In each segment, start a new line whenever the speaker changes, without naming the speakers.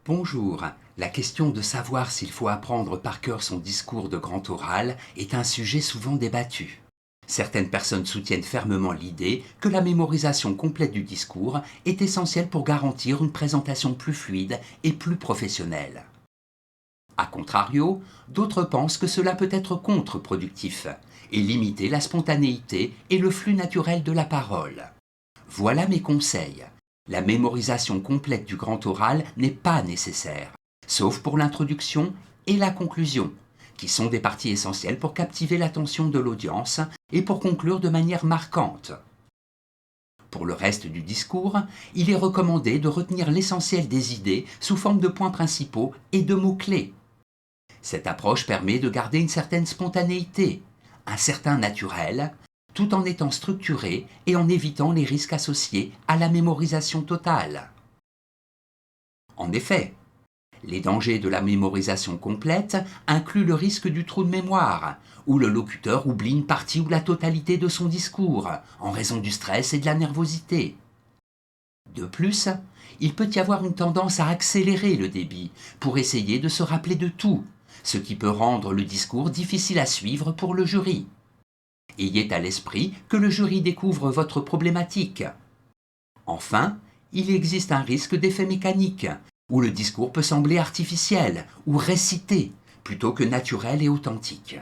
Bonjour, la question de savoir s'il faut apprendre par cœur son discours de grand oral est un sujet souvent débattu. Certaines personnes soutiennent fermement l'idée que la mémorisation complète du discours est essentielle pour garantir une présentation plus fluide et plus professionnelle. A contrario, d'autres pensent que cela peut être contre-productif et limiter la spontanéité et le flux naturel de la parole. Voilà mes conseils. La mémorisation complète du grand oral n'est pas nécessaire, sauf pour l'introduction et la conclusion, qui sont des parties essentielles pour captiver l'attention de l'audience et pour conclure de manière marquante. Pour le reste du discours, il est recommandé de retenir l'essentiel des idées sous forme de points principaux et de mots-clés. Cette approche permet de garder une certaine spontanéité, un certain naturel, tout en étant structuré et en évitant les risques associés à la mémorisation totale. En effet, les dangers de la mémorisation complète incluent le risque du trou de mémoire, où le locuteur oublie une partie ou la totalité de son discours, en raison du stress et de la nervosité. De plus, il peut y avoir une tendance à accélérer le débit pour essayer de se rappeler de tout, ce qui peut rendre le discours difficile à suivre pour le jury. Ayez à l'esprit que le jury découvre votre problématique. Enfin, il existe un risque d'effet mécanique, où le discours peut sembler artificiel ou récité, plutôt que naturel et authentique.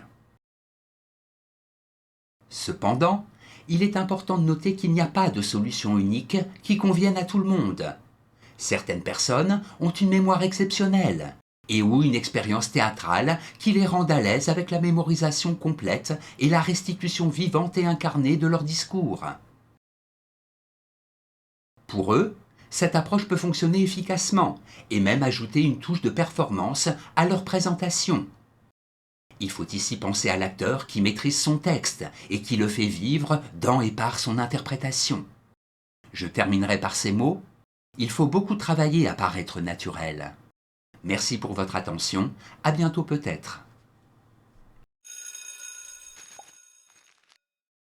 Cependant, il est important de noter qu'il n'y a pas de solution unique qui convienne à tout le monde. Certaines personnes ont une mémoire exceptionnelle, et ou une expérience théâtrale qui les rend à l'aise avec la mémorisation complète et la restitution vivante et incarnée de leur discours. Pour eux, cette approche peut fonctionner efficacement et même ajouter une touche de performance à leur présentation. Il faut ici penser à l'acteur qui maîtrise son texte et qui le fait vivre dans et par son interprétation. Je terminerai par ces mots. Il faut beaucoup travailler à paraître naturel. Merci pour votre attention, à bientôt peut-être.